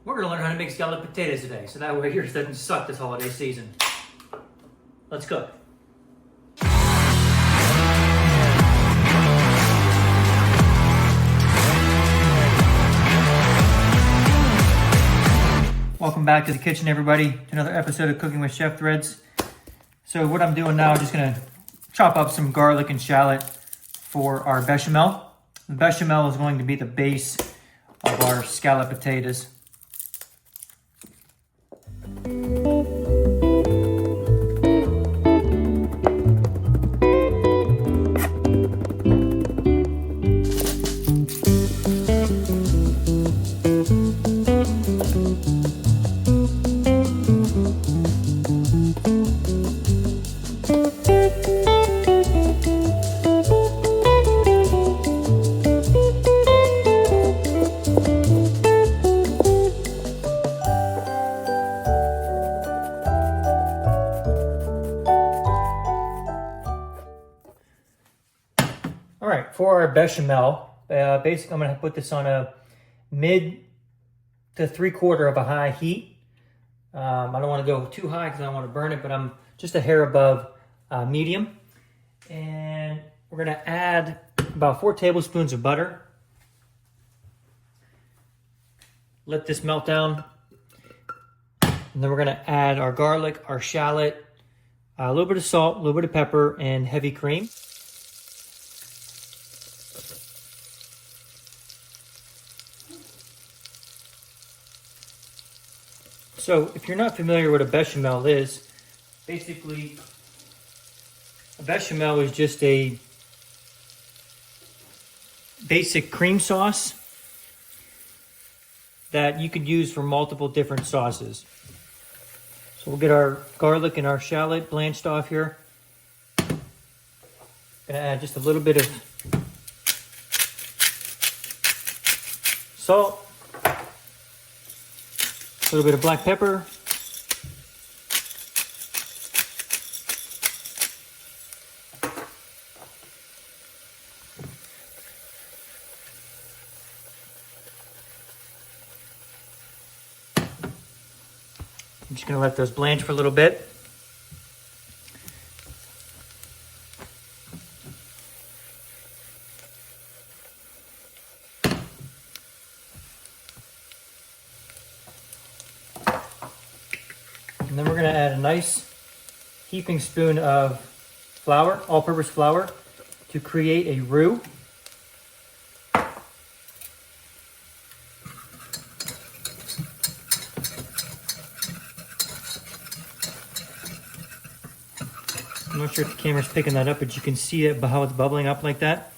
We're gonna learn how to make scalloped potatoes today, so that way yours doesn't suck this holiday season. Let's cook. Welcome back to the kitchen, everybody, to another episode of Cooking with Chef Threads. So what I'm doing now, I'm just gonna chop up some garlic and shallot for our bechamel. The bechamel is going to be the base of our scalloped potatoes. All right, for our bechamel, basically I'm gonna put this on a mid to 3/4 of a high heat. I don't wanna go too high because I don't wanna burn it, but I'm just a hair above medium. And we're gonna add about 4 tablespoons of butter. Let this melt down. And then we're gonna add our garlic, our shallot, a little bit of salt, a little bit of pepper, and heavy cream. So if you're not familiar with what a bechamel is, basically a bechamel is just a basic cream sauce that you could use for multiple different sauces. So we'll get our garlic and our shallot blanched off here. Gonna add just a little bit of salt. A little bit of black pepper. I'm just going to let those blanch for a little bit. And then we're going to add a nice heaping spoon of flour, all-purpose flour, to create a roux. I'm not sure if the camera's picking that up, but you can see it how it's bubbling up like that,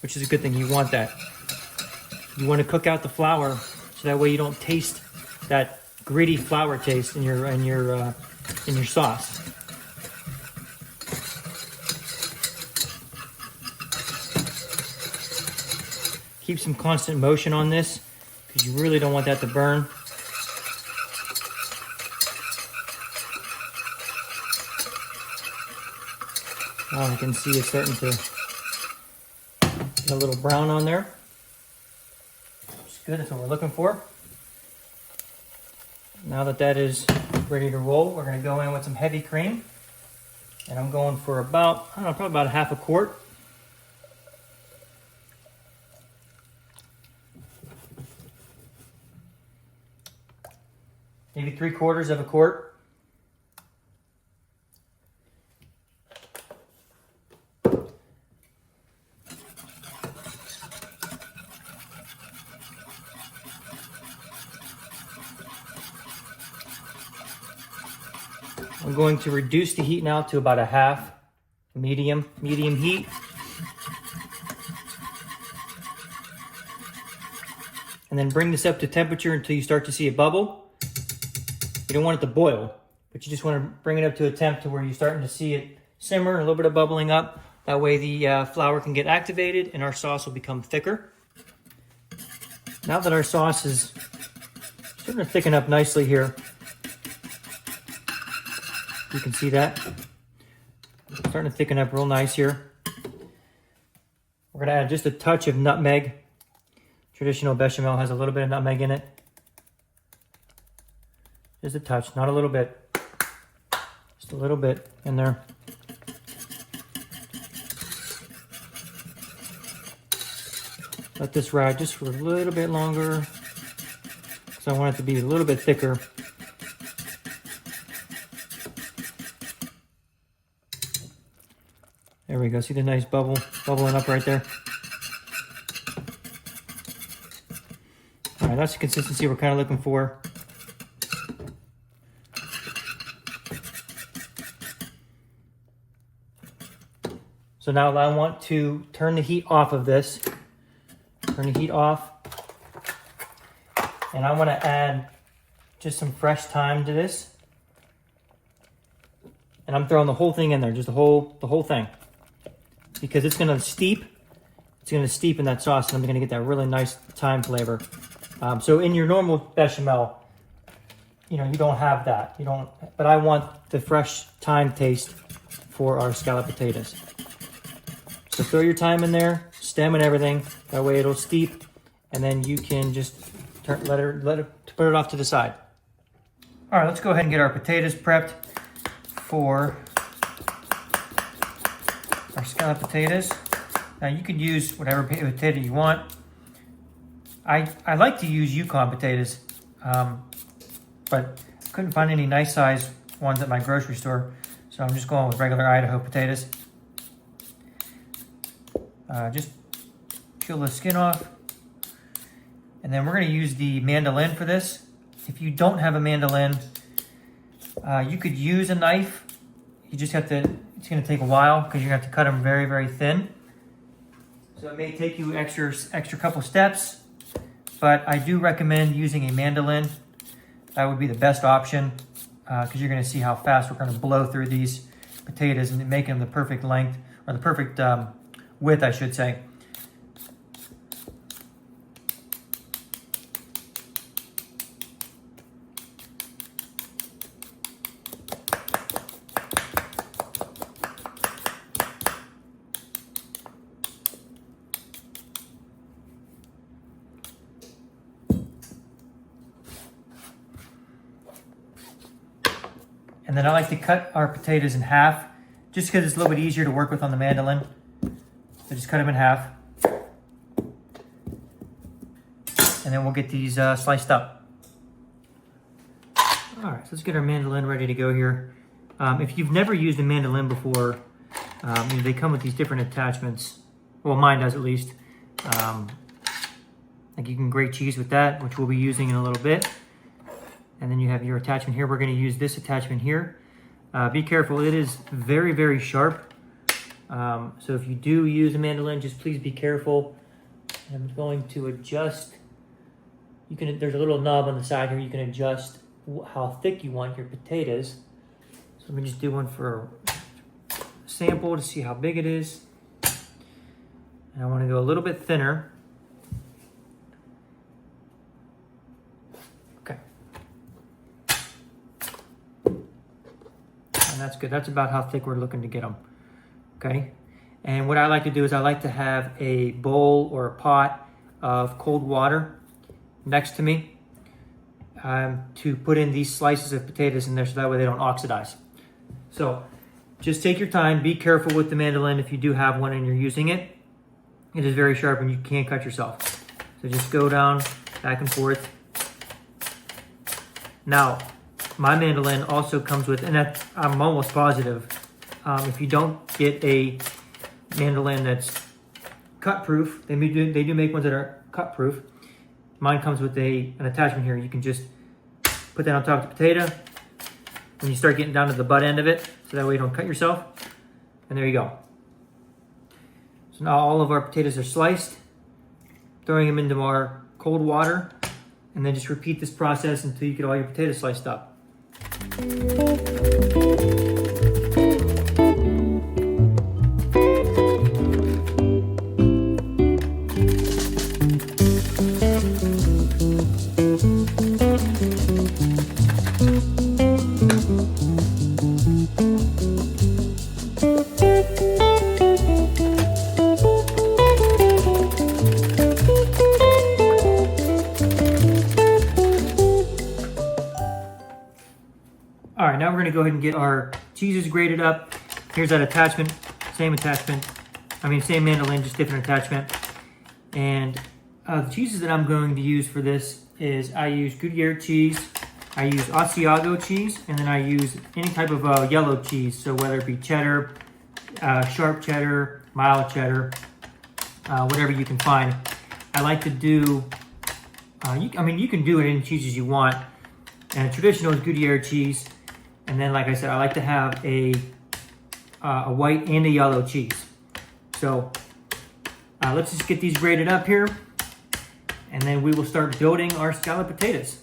which is a good thing. You want that. You want to cook out the flour so that way you don't taste that gritty flour taste in your sauce. Keep some constant motion on this because you really don't want that to burn. Now I can see it's starting to get a little brown on there. It's good, that's what we're looking for. Now that that is ready to roll, we're going to go in with some heavy cream. And I'm going for about, I don't know, probably about 1/2 quart. Maybe 3/4 of a quart. I'm going to reduce the heat now to about 1/2, medium heat. And then bring this up to temperature until you start to see it bubble. You don't want it to boil, but you just want to bring it up to a temp to where you're starting to see it simmer, a little bit of bubbling up. That way the flour can get activated and our sauce will become thicker. Now that our sauce is starting to thicken up nicely here, you can see that. It's starting to thicken up real nice here. We're going to add just a touch of nutmeg. Traditional bechamel has a little bit of nutmeg in it. Just a touch, not a little bit. Just a little bit in there. Let this ride just for a little bit longer because I want it to be a little bit thicker. There we go. See the nice bubbling up right there? All right, that's the consistency we're kind of looking for. So now I want to turn the heat off of this. Turn the heat off. And I want to add just some fresh thyme to this. And I'm throwing the whole thing in there, just the whole thing. Because it's gonna steep. It's gonna steep in that sauce and I'm gonna get that really nice thyme flavor. So in your normal bechamel, you know, you don't have that. You don't, but I want the fresh thyme taste for our scalloped potatoes. So throw your thyme in there, stem and everything. That way it'll steep, and then you can just put it off to the side. All right, let's go ahead and get our potatoes prepped for our scalloped potatoes. Now you could use whatever potato you want. I like to use Yukon potatoes, but couldn't find any nice size ones at my grocery store, so I'm just going with regular Idaho potatoes. Just peel the skin off, and then we're going to use the mandolin for this. If you don't have a mandolin, you could use a knife. You just have to, it's going to take a while because you're going to have to cut them very, very thin. So it may take you extra couple steps, but I do recommend using a mandolin. That would be the best option because you're going to see how fast we're going to blow through these potatoes and make them the perfect length, or the perfect width, I should say. And then I like to cut our potatoes in half, just because it's a little bit easier to work with on the mandolin. So just cut them in half. And then we'll get these sliced up. All right, so let's get our mandolin ready to go here. If you've never used a mandolin before, they come with these different attachments. Well, mine does at least. Like you can grate cheese with that, which we'll be using in a little bit. And then you have your attachment here. We're going to use this attachment here. Be careful, it is very, very sharp. So if you do use a mandolin, just please be careful. I'm going to adjust. There's a little knob on the side here. You can adjust how thick you want your potatoes. So let me just do one for a sample to see how big it is. And I want to go a little bit thinner. Okay. And that's good. That's about how thick we're looking to get them. Okay. And what I like to do is I like to have a bowl or a pot of cold water next to me to put in these slices of potatoes in there so that way they don't oxidize. So just take your time. Be careful with the mandolin if you do have one and you're using it. It is very sharp and you can't cut yourself. So just go down, back and forth. Now, my mandolin also comes with, and I'm almost positive, if you don't get a mandolin that's cut proof, they do make ones that are cut proof. Mine comes with an attachment here. You can just put that on top of the potato when you start getting down to the butt end of it, so that way you don't cut yourself. And there you go. So now all of our potatoes are sliced, throwing them into our cold water, and then just repeat this process until you get all your potatoes sliced up. All right, now we're gonna go ahead and get our cheeses grated up. Here's that attachment, same attachment. Same mandolin, just different attachment. And the cheeses that I'm going to use for this is I use Gruyere cheese, I use Asiago cheese, and then I use any type of yellow cheese. So whether it be cheddar, sharp cheddar, mild cheddar, whatever you can find. I like to do, you can do it any cheeses you want. And traditional is Gruyere cheese. And then, like I said, I like to have a white and a yellow cheese. So let's just get these grated up here, and then we will start building our scalloped potatoes.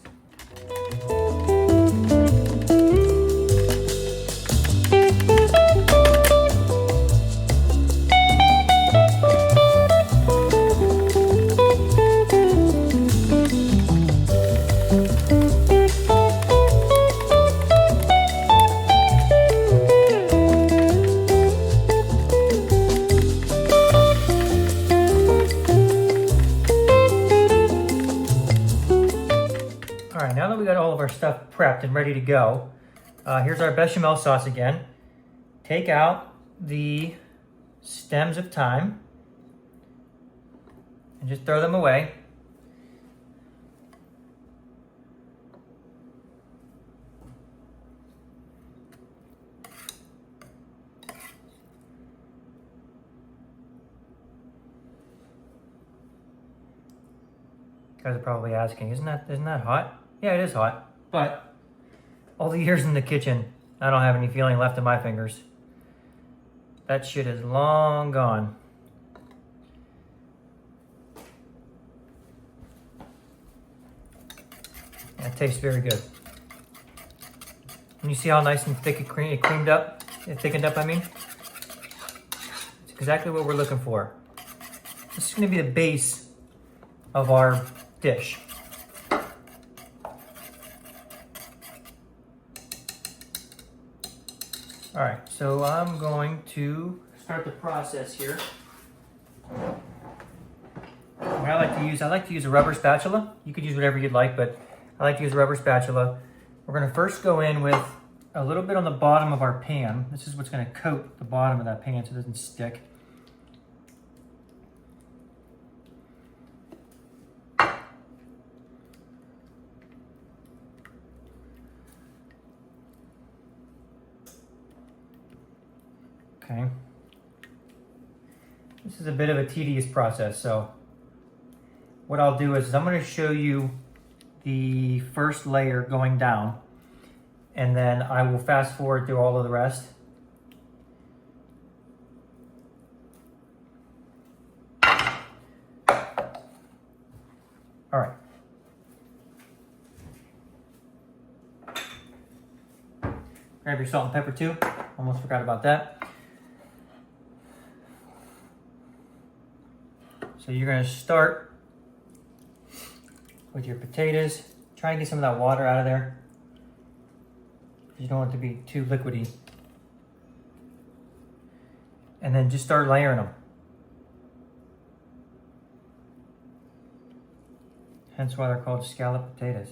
Now that we got all of our stuff prepped and ready to go, here's our bechamel sauce again. Take out the stems of thyme and just throw them away. You guys are probably asking, isn't that hot? Yeah, it is hot, but all the years in the kitchen, I don't have any feeling left in my fingers. That shit is long gone. Yeah, it tastes very good. And you see how nice and thick it thickened up, it's exactly what we're looking for. This is gonna be the base of our dish. All right, so I'm going to start the process here. What I like to use a rubber spatula. You could use whatever you'd like, but I like to use a rubber spatula. We're gonna first go in with a little bit on the bottom of our pan. This is what's gonna coat the bottom of that pan so it doesn't stick. Okay. This is a bit of a tedious process, so what I'll do is I'm going to show you the first layer going down, and then I will fast forward through all of the rest. All right. Grab your salt and pepper too. Almost forgot about that. So you're going to start with your potatoes. Try and get some of that water out of there. You don't want it to be too liquidy. And then just start layering them. Hence why they're called scalloped potatoes.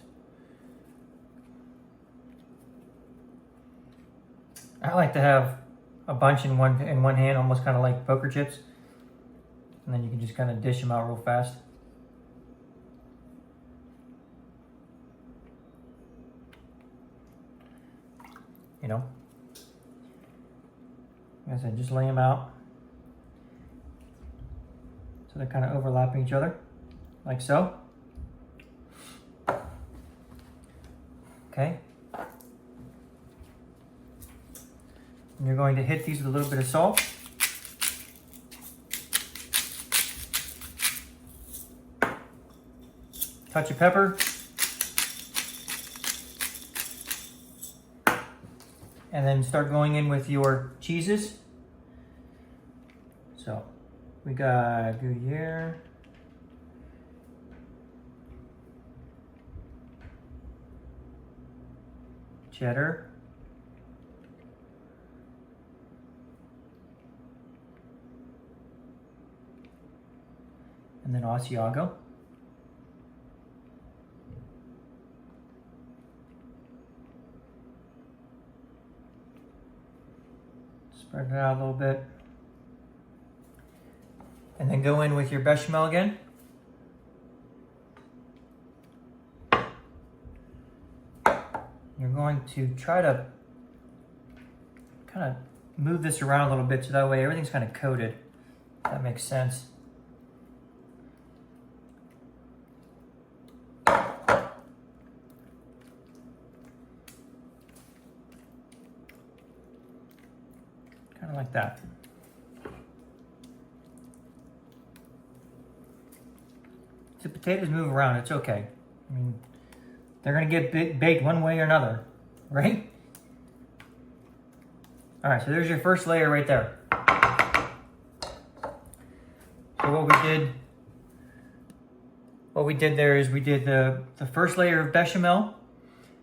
I like to have a bunch in one hand, almost kind of like poker chips. And then you can just kind of dish them out real fast. You know, like I said, just lay them out so they're kind of overlapping each other, like so. Okay. And you're going to hit these with a little bit of salt. Touch of pepper. And then start going in with your cheeses. So we got Gruyere, cheddar, and then Asiago. Spread it out a little bit. And then go in with your bechamel again. You're going to try to kind of move this around a little bit so that way everything's kind of coated. If that makes sense. Kind of like that. If the potatoes move around, it's okay. I mean, they're gonna get baked one way or another, right? All right, so there's your first layer right there. So what we did there is we did the first layer of bechamel,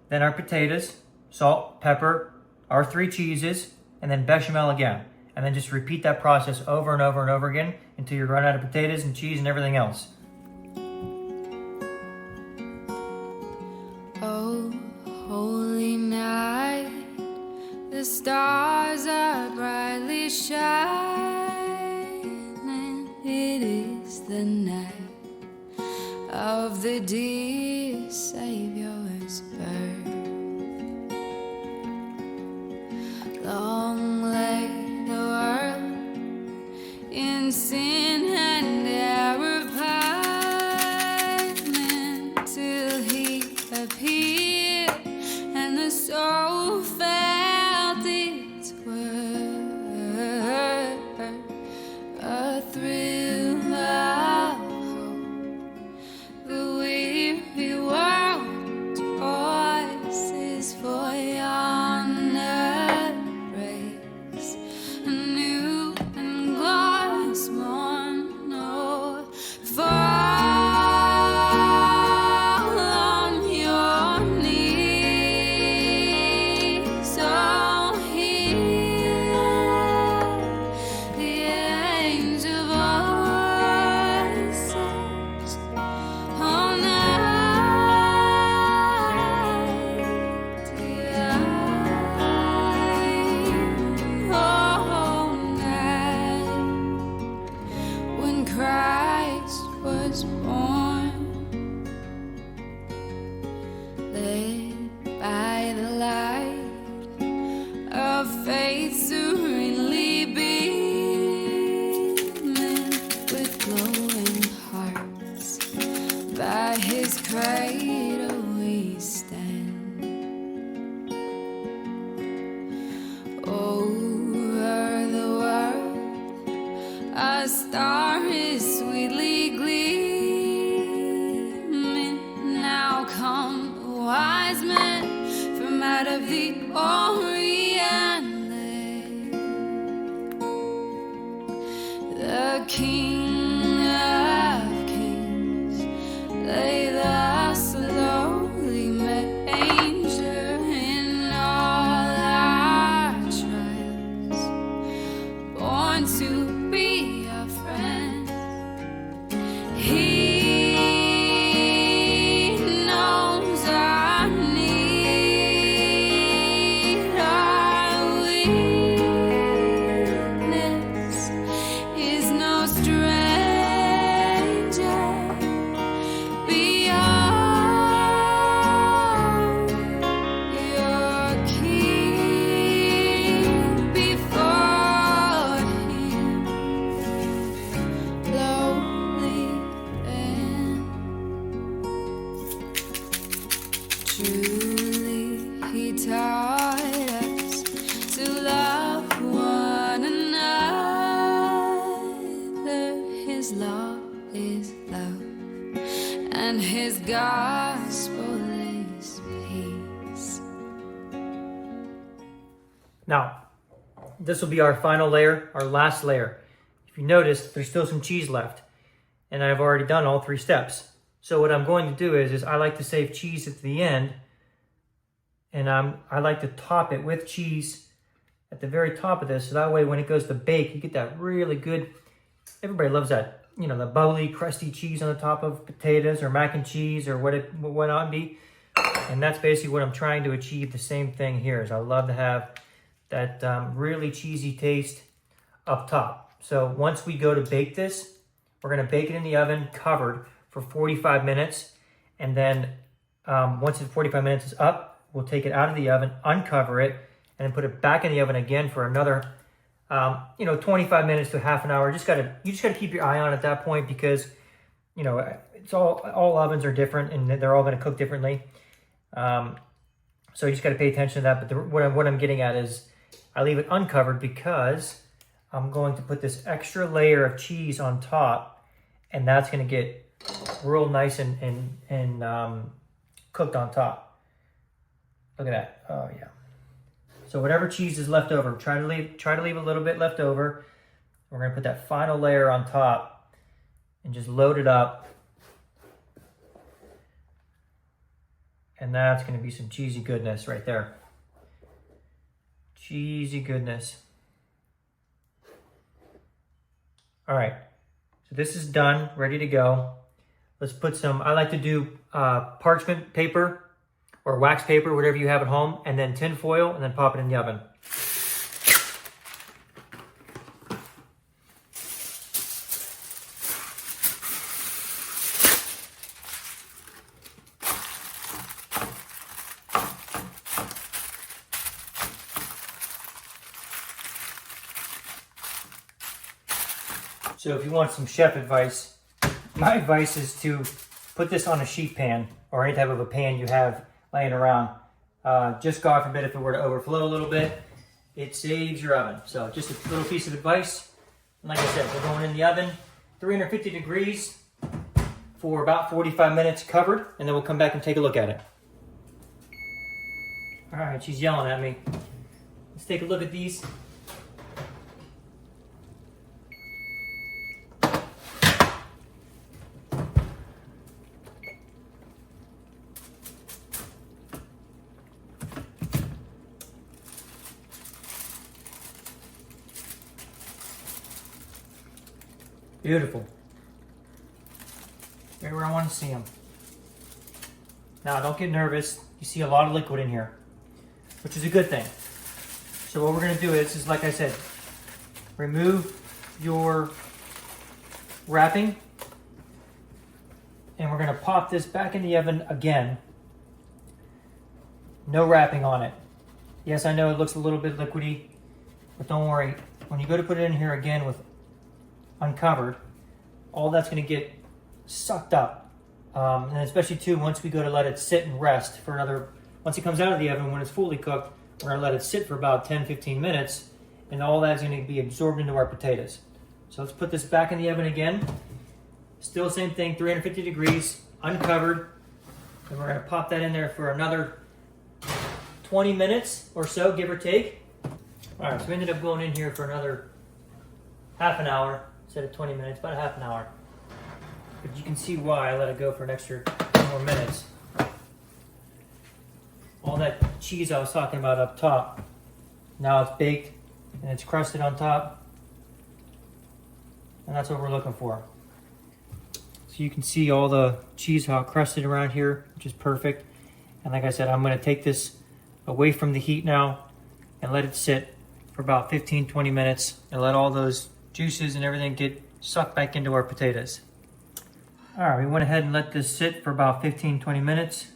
then our potatoes, salt, pepper, our 3 cheeses, and then bechamel again. And then just repeat that process over and over and over again until you run out of potatoes and cheese and everything else. Oh, holy night, the stars are brightly shining. It is the night of the dear Savior's birth. Long lay the world in sin and error pining till he appeared and the soul felt its worth. A thrill of hope, the weary world voices for yonder race, a new and glorious morn. Oh, fall on your knees, oh, hear the angel voices, oh, night, oh, night, when Christ was born, led by the light of faith serenely beaming, with glowing hearts by his cradle we stand. Over the world a star is sweetly gleaming. Now come the wise men from out of the Orient land. The King of Kings lay thus lowly manger in all our trials, born to be our friend. He knows our need, our weakness is no stranger. Beyond your King, before him, lowly and truly he taught us to love one another. His law is love and his gospel is peace. Now, this will be our final layer, our last layer. If you notice, there's still some cheese left, and I've already done all 3 steps. So what I'm going to do is I like to save cheese at the end, and I like to top it with cheese at the very top of this, so that way when it goes to bake, you get that really good, everybody loves that, you know, the bubbly, crusty cheese on the top of potatoes or mac and cheese or what not be. And that's basically what I'm trying to achieve. The same thing here is I love to have that really cheesy taste up top. So once we go to bake this, we're gonna bake it in the oven covered for 45 minutes. And then once the 45 minutes is up, we'll take it out of the oven, uncover it, and then put it back in the oven again for another 25 minutes to half an hour. You just gotta keep your eye on it at that point, because it's all ovens are different and they're all gonna cook differently. So you just gotta pay attention to that. But what I'm getting at is I leave it uncovered because I'm going to put this extra layer of cheese on top, and that's gonna get real nice and cooked on top. Look at that. Oh yeah. So whatever cheese is left over, try to leave a little bit left over. We're gonna put that final layer on top and just load it up. And that's gonna be some cheesy goodness right there. Cheesy goodness. All right, so this is done, ready to go. Let's put some, I like to do parchment paper or wax paper, whatever you have at home, and then tin foil, and then pop it in the oven. So if you want some chef advice, my advice is to put this on a sheet pan or any type of a pan you have laying around. Just God forbid if it were to overflow a little bit, it saves your oven. So just a little piece of advice. And like I said, we're going in the oven, 350 degrees for about 45 minutes covered, and then we'll come back and take a look at it. All right, she's yelling at me. Let's take a look at these. Beautiful. Right where I want to see them. Now, don't get nervous. You see a lot of liquid in here, which is a good thing. So what we're going to do is like I said, remove your wrapping, and we're going to pop this back in the oven again. No wrapping on it. Yes, I know it looks a little bit liquidy, but don't worry. When you go to put it in here again with uncovered, all that's going to get sucked up, and especially too once we go to let it sit and rest for another, once it comes out of the oven when it's fully cooked, we're going to let it sit for about 10-15 minutes, and all that's going to be absorbed into our potatoes. So let's put this back in the oven again. Still same thing, 350 degrees, uncovered, and we're going to pop that in there for another 20 minutes or so, give or take. All right, so we ended up going in here for another half an hour instead of 20 minutes, about a half an hour. But you can see why I let it go for an extra 10 more minutes. All that cheese I was talking about up top, now it's baked and it's crusted on top. And that's what we're looking for. So you can see all the cheese how it crusted around here, which is perfect. And like I said, I'm going to take this away from the heat now and let it sit for about 15-20 minutes and let all those juices and everything get sucked back into our potatoes. All right, we went ahead and let this sit for about 15-20 minutes.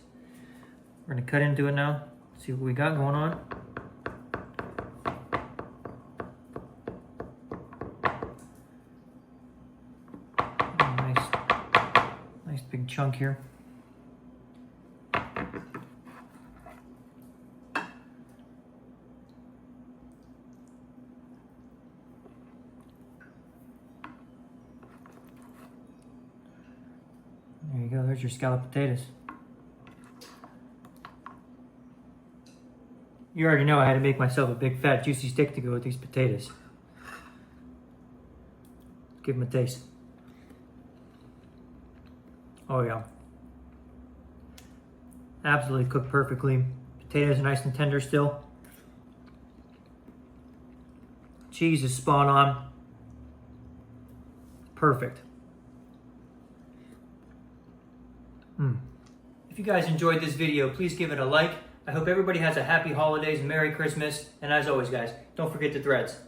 We're gonna cut into it now, see what we got going on. Nice big chunk here. There you go, there's your scalloped potatoes. You already know I had to make myself a big fat juicy stick to go with these potatoes. Give them a taste. Oh yeah. Absolutely cooked perfectly. Potatoes are nice and tender still. Cheese is spot on. Perfect. If you guys enjoyed this video, please give it a like, I hope everybody has a happy holidays, Merry Christmas, and as always, guys, don't forget the threads.